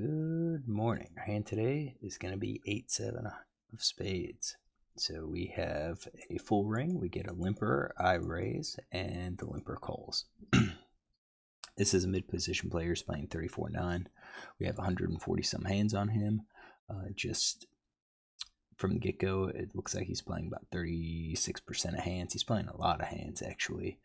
Good morning. Our hand today is going to be 8-7 of spades. So we have a full ring, we get a limper, I raise, and the limper calls. This is a mid-position player who's playing 34-9. We have 140 some hands on him. Just from the get-go, it looks like he's playing about 36% of hands. He's playing a lot of hands, actually.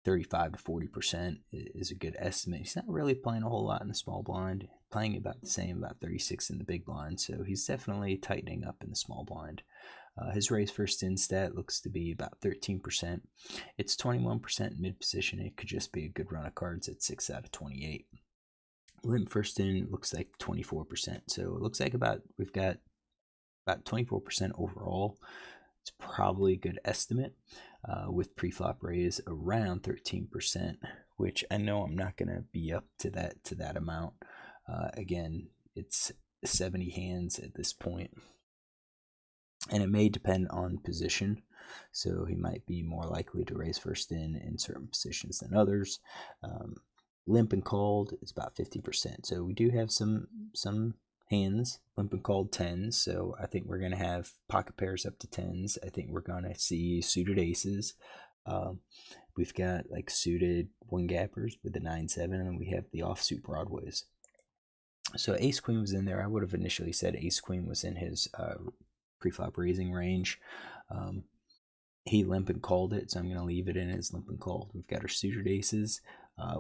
35 to 40% is a good estimate. He's not really playing a whole lot in the small blind, playing about the same, about 36 in the big blind, so he's definitely tightening up in the small blind. His raise first in stat looks to be about 13%. It's 21% mid position. It could just be a good run of cards at 6 out of 28. Limp first in looks like 24%. So it looks like we've got about 24% overall. It's probably a good estimate with pre-flop raise around 13%, which I know I'm not going to be up to that amount. Again, it's 70 hands at this point, and it may depend on position. So he might be more likely to raise first in certain positions than others. Limp and called is about 50%. So we do have some hands, limp and called 10s, so I think we're going to have pocket pairs up to 10s. I think we're going to see suited aces. We've got like suited one gappers with the 9-7, and we have the offsuit broadways. So ace queen was in there. I would have initially said ace queen was in his pre-flop raising range. He limp and called it, so I'm going to leave it in as limp and called. We've got our suited aces.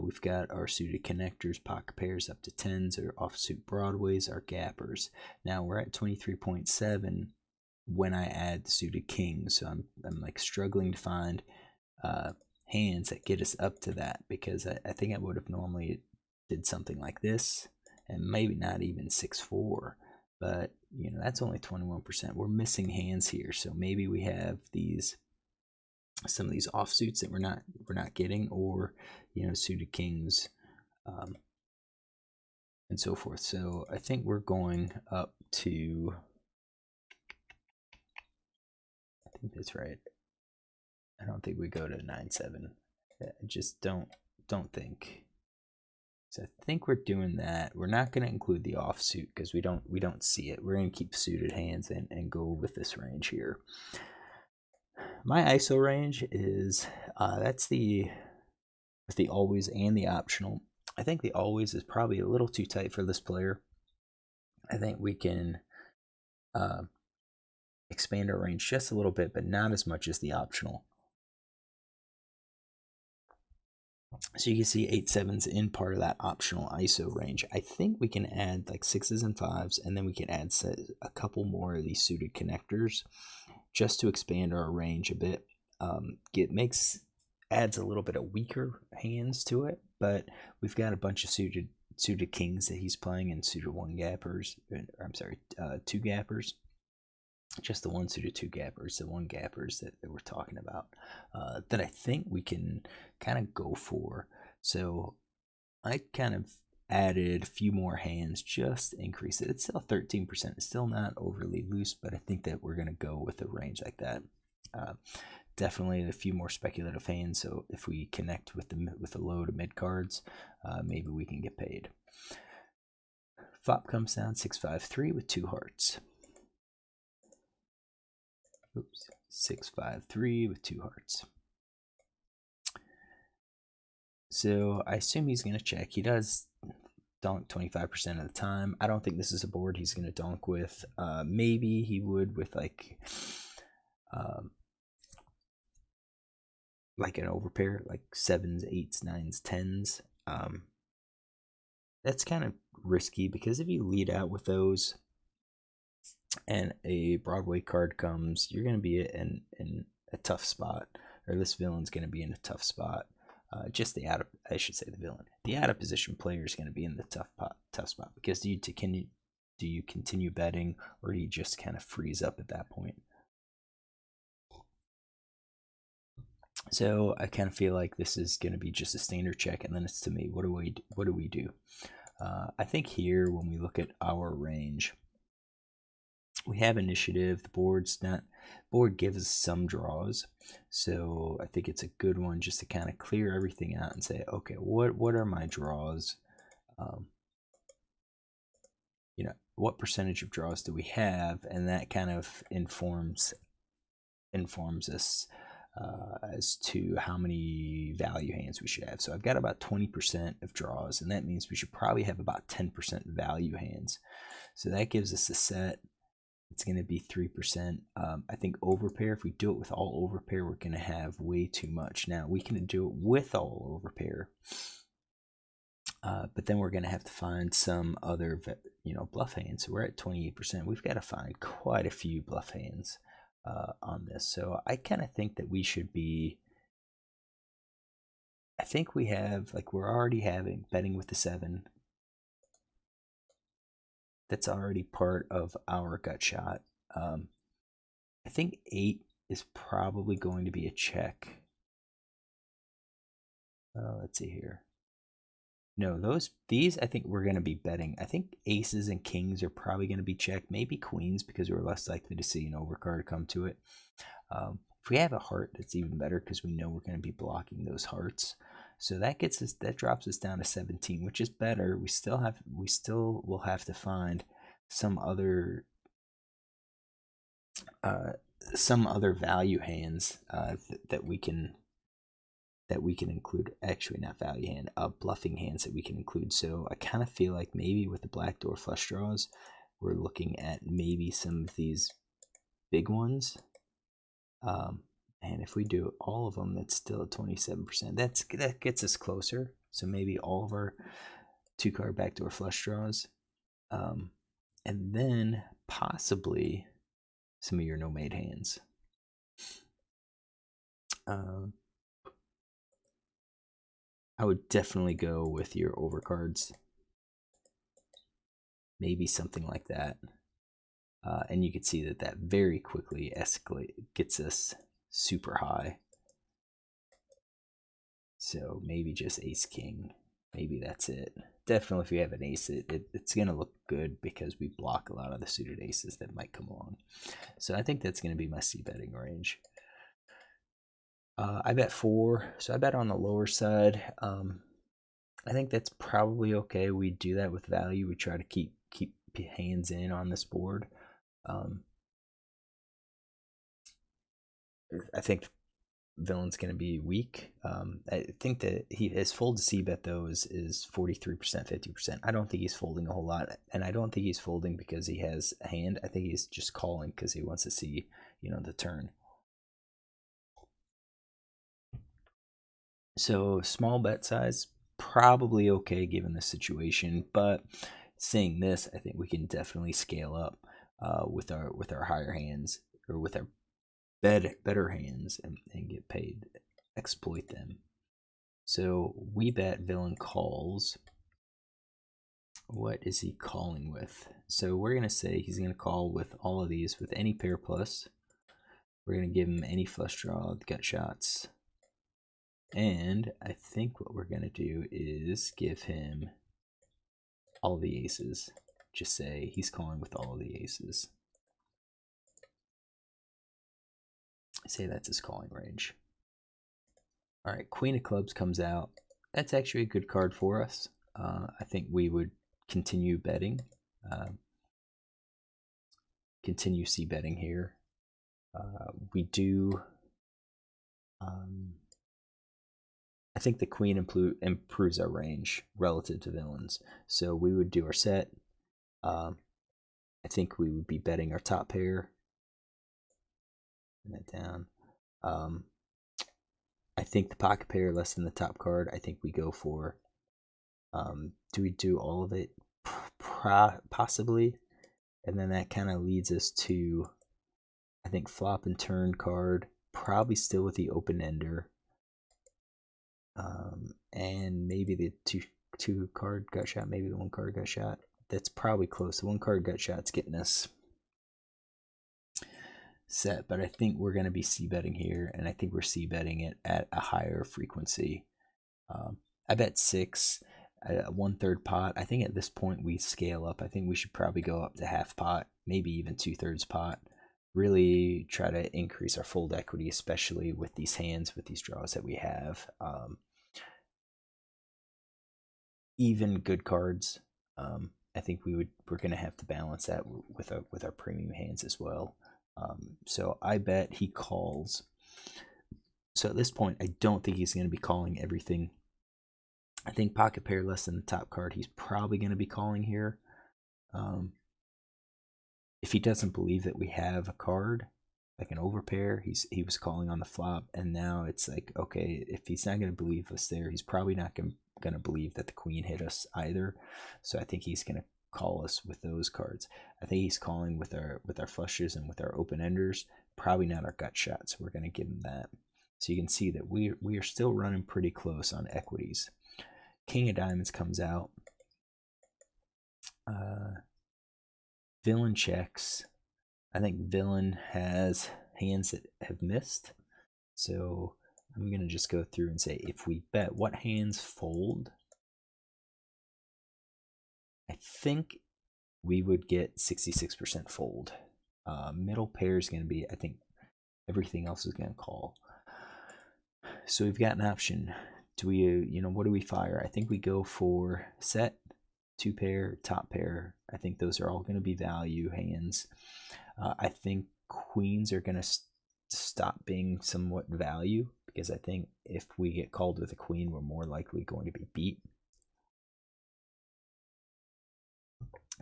We've got our suited connectors, pocket pairs up to 10s, our offsuit broadways, our gappers. Now we're at 23.7 when I add the suited kings, so I'm like struggling to find hands that get us up to that, because I think I would have normally did something like this, and maybe not even 6-4, but you know, that's only 21%. We're missing hands here, so maybe we have some of these offsuits that we're not getting, or you know, suited kings, and so forth. So I think we're going up to, I think that's right. I don't think we go to 9-7. I just don't think. So I think we're doing that. We're not going to include the offsuit because we don't see it. We're going to keep suited hands and go with this range here. My ISO range is that's the always and the optional. I think the always is probably a little too tight for this player. I think we can expand our range just a little bit, but not as much as the optional. So you can see 8-7's in part of that optional ISO range. I think we can add like 6s and 5s, and then we can add a couple more of these suited connectors just to expand our range a bit. Adds a little bit of weaker hands to it, but we've got a bunch of suited kings that he's playing, and suited one gappers. I'm sorry, two gappers. Just the one suited two gappers, the one gappers that we're talking about, that I think we can kind of go for. So I kind of added a few more hands just to increase it. It's still 13%. It's still not overly loose, but I think that we're going to go with a range like that. Definitely a few more speculative hands, so if we connect with the low to mid cards, maybe we can get paid. Flop comes down 6-5-3 with two hearts. Oops, 6-5-3 with two hearts. So I assume he's going to check. He does donk 25% of the time. I don't think this is a board he's going to donk with. Maybe he would with like an overpair, like 7s, 8s, 9s, 10s. That's kind of risky, because if you lead out with those and a Broadway card comes, you're going to be in a tough spot, or this villain's going to be in a tough spot. The out of position player is going to be in the tough spot, because do you continue betting, or do you just kind of freeze up at that point? So I kind of feel like this is going to be just a standard check, and then it's to me. What do we do? I think here, when we look at our range, we have initiative. The board gives us some draws, so I think it's a good one just to kind of clear everything out and say, okay, what are my draws? what percentage of draws do we have, and that kind of informs us as to how many value hands we should have. So I've got about 20% of draws, and that means we should probably have about 10% value hands. So that gives us a set. It's going to be 3%. I think overpair, if we do it with all overpair, we're going to have way too much. Now, we can do it with all overpair, but then we're going to have to find some other, bluff hands. So we're at 28%. We've got to find quite a few bluff hands on this. So I kind of think that we should be, I think we have, we're already having betting with the 7. That's already part of our gut shot. I think 8 is probably going to be a check. Let's see here. No, these I think we're going to be betting. I think aces and kings are probably going to be checked. Maybe queens, because we're less likely to see an overcard come to it. If we have a heart, that's even better, because we know we're going to be blocking those hearts. So that drops us down to 17, which is better. We still will have to find some other value hands that we can include. Actually, not value hand, bluffing hands that we can include. So I kind of feel like maybe with the black door flush draws, we're looking at maybe some of these big ones. And if we do all of them, that's still at 27%. That gets us closer. So maybe all of our 2-card backdoor flush draws, and then possibly some of your no-made hands. I would definitely go with your overcards. Maybe something like that. And you can see that very quickly gets us super high. So maybe just ace king. Maybe that's it. Definitely if you have an ace, it's going to look good, because we block a lot of the suited aces that might come along. So I think that's going to be my c-betting range. I bet 4, so I bet on the lower side. I think that's probably okay. We do that with value. We try to keep hands in on this board. I think villain's going to be weak. I think that his fold to c-bet though is 43%, 50%. I don't think he's folding a whole lot, and I don't think he's folding because he has a hand. I think he's just calling because he wants to see, the turn. So small bet size, probably okay given the situation, but saying this, I think we can definitely scale up with our higher hands, or with our better hands, and get paid, exploit them. So we bet villain calls. What is he calling with? So we're going to say he's going to call with all of these, with any pair plus. We're going to give him any flush draw, gut shots. And I think what we're going to do is give him all the aces. Just say he's calling with all of the aces. Say that's his calling range. All right, Queen of Clubs comes out. That's actually a good card for us. I think we would continue betting. Continue c-betting here. We do... I think the queen improves our range relative to villains. So we would do our set. I think we would be betting our top pair. Put that down. I think the pocket pair less than the top card. I think we go for... do we do all of it? Possibly. And then that kind of leads us to, I think, flop and turn card. Probably still with the open ender. And maybe the two card gut shot, maybe the 1 card gut shot. That's probably close. The 1 card gut shot's getting us set, but I think we're going to be c-betting here, and I think we're c-betting it at a higher frequency. I bet 6, 1/3 pot. I think at this point we scale up. I think we should probably go up to half pot, maybe even 2/3 pot. Really try to increase our fold equity, especially with these hands, with these draws that we have. Even good cards, I think we're going to have to balance that with our premium hands as well. So I bet he calls. So at this point, I don't think he's going to be calling everything. I think pocket pair less than the top card, he's probably going to be calling here. If he doesn't believe that we have a card, like an overpair, he was calling on the flop, and now it's like, okay, if he's not going to believe us there, he's probably not going to believe that the queen hit us either. So I think he's going to call us with those cards. I think he's calling with our flushes and with our open enders, probably not our gut shot, so we're going to give him that. So you can see that we are still running pretty close on equities. King of diamonds comes out. Villain checks. I think villain has hands that have missed. So I'm going to just go through and say, if we bet, what hands fold? I think we would get 66% fold. Middle pair is going to be, I think everything else is going to call. So we've got an option. Do we, what do we fire? I think we go for set, two pair, top pair. I think those are all going to be value hands. I think queens are going to stop being somewhat value, because I think if we get called with a queen, we're more likely going to be beat.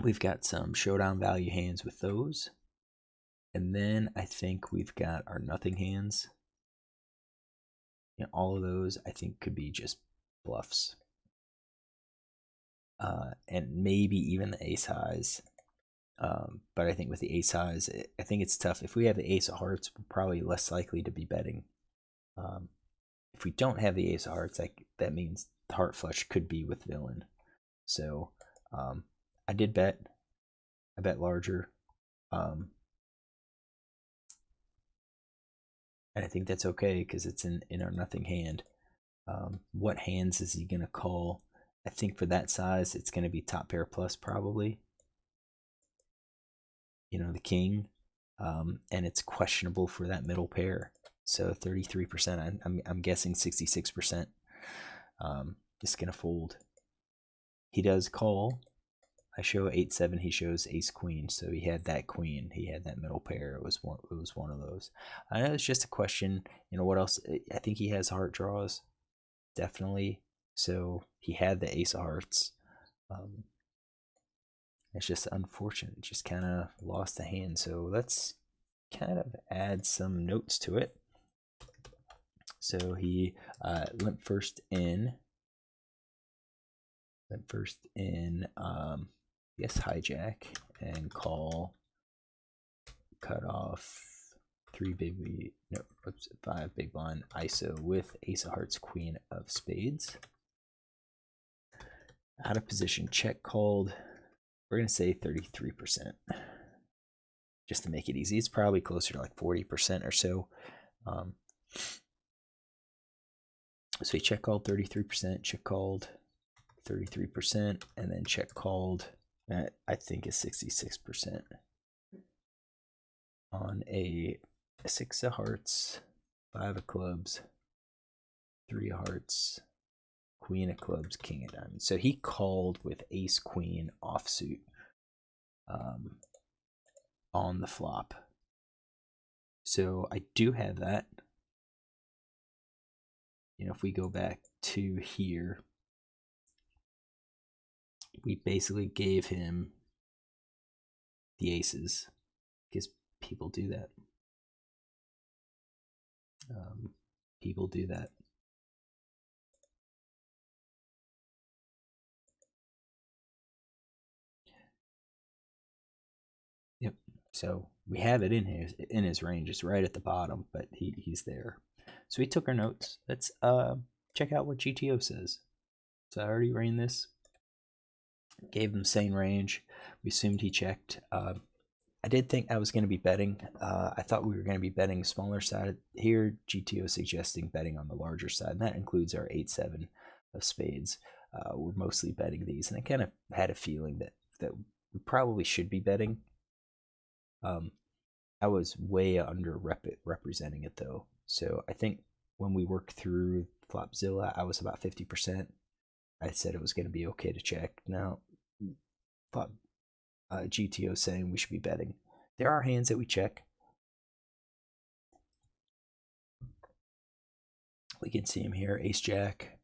We've got some showdown value hands with those. And then I think we've got our nothing hands. All of those I think could be just bluffs. And maybe even the ace highs. But I think with the ace highs, I think it's tough. If we have the ace of hearts, we're probably less likely to be betting. If we don't have the ace of hearts, that means the heart flush could be with villain. So I did bet. I bet larger. And I think that's okay because it's in our nothing hand. What hands is he going to call? I think for that size, it's going to be top pair plus probably. The king. And it's questionable for that middle pair. So 33%. I'm guessing 66%. Is going to fold. He does call. I show 8-7. He shows ace queen. So he had that queen. He had that middle pair. It was one of those. I know it's just a question. What else? I think he has heart draws. Definitely. So he had the ace of hearts. It's just unfortunate. Just kind of lost the hand. So let's kind of add some notes to it. So he limp first in. Yes, hijack and call. Cut off 5 big blind ISO with ace of hearts, queen of spades. Out of position, check called. We're going to say 33%. Just to make it easy. It's probably closer to like 40% or so. So he check called 33%, check called 33%, and then check called, that I think is 66%. On a 6 of hearts, 5 of clubs, 3 of hearts, queen of clubs, king of diamonds. So he called with ace queen offsuit on the flop. So I do have that. If we go back to here, we basically gave him the aces because people do that. People do that. Yep. So we have it in his range. It's right at the bottom, but he's there. So we took our notes. Let's check out what GTO says. So I already ran this. Gave him same range. We assumed he checked. I did think I was going to be betting. I thought we were going to be betting smaller side. Here, GTO suggesting betting on the larger side, and that includes our 8-7 of spades. We're mostly betting these, and I kind of had a feeling that we probably should be betting. I was way under representing it though. So I think when we worked through Flopzilla, I was about 50%. I said it was going to be okay to check. Now, flop GTO saying we should be betting. There are hands that we check. We can see him here, ace jack,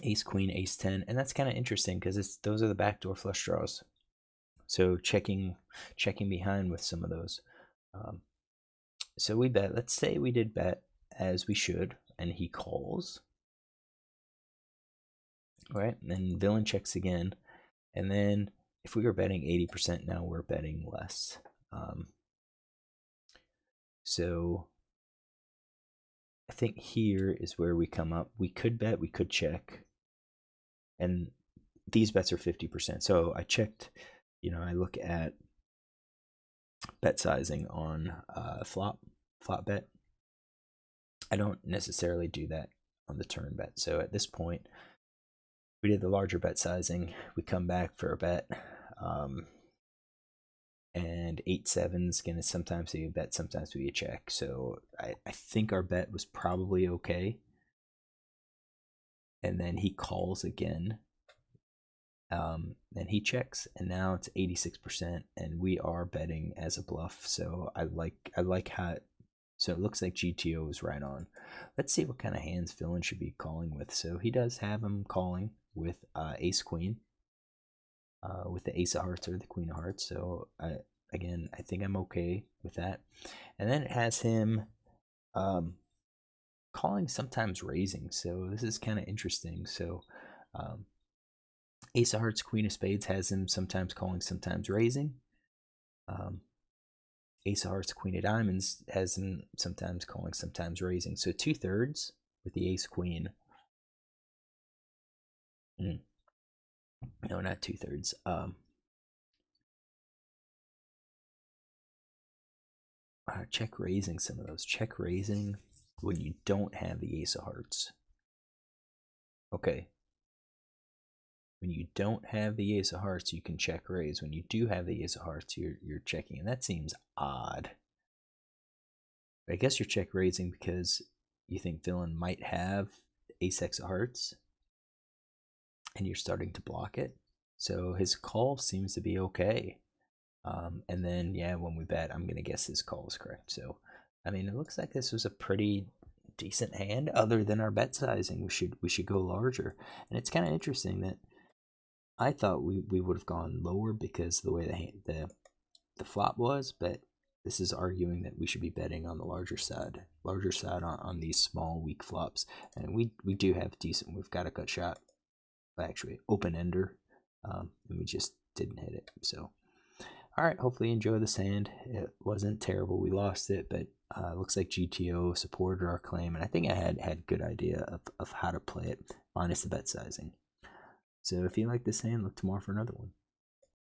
ace queen, ace 10, and that's kind of interesting because those are the backdoor flush draws. So checking behind with some of those. So we bet. Let's say we did bet as we should, and he calls. Right, and then villain checks again, and then if we were betting 80%, now we're betting less. So I think here is where we come up. We could bet, we could check, and these bets are 50%. So I checked, I look at bet sizing on flop bet. I don't necessarily do that on the turn bet. So at this point, we did the larger bet sizing. We come back for a bet. And 8-7 is going to sometimes be a bet, sometimes be a check. So I think our bet was probably okay. And then he calls again. And he checks, and now it's 86%, and we are betting as a bluff. So I like how. So it looks like GTO is right on. Let's see what kind of hands villain should be calling with. So he does have him calling with ace queen, with the ace of hearts or the queen of hearts. So I think I'm okay with that. And then it has him calling, sometimes raising. So this is kind of interesting. So ace of hearts, queen of spades has him sometimes calling, sometimes raising. Ace of hearts, queen of diamonds has him sometimes calling, sometimes raising. So 2/3 with the ace queen. No, not 2/3. Check raising some of those. Check raising when you don't have the ace of hearts. Okay. When you don't have the ace of hearts, you can check raise. When you do have the ace of hearts, you're checking, and that seems odd. But I guess you're check raising because you think villain might have ace x of hearts, and you're starting to block it. So his call seems to be okay. And then, when we bet, I'm going to guess his call is correct. So, I mean, it looks like this was a pretty decent hand other than our bet sizing. We should go larger. And it's kind of interesting that I thought we would have gone lower because the way the flop was, but this is arguing that we should be betting on the larger side on these small, weak flops. And we do have decent, we've got a gut shot, actually, open ender, and we just didn't hit it. So, all right, hopefully you enjoy this hand. It wasn't terrible. We lost it, but looks like GTO supported our claim, and I think I had good idea of how to play it, minus the bet sizing. So if you like this hand, look tomorrow for another one.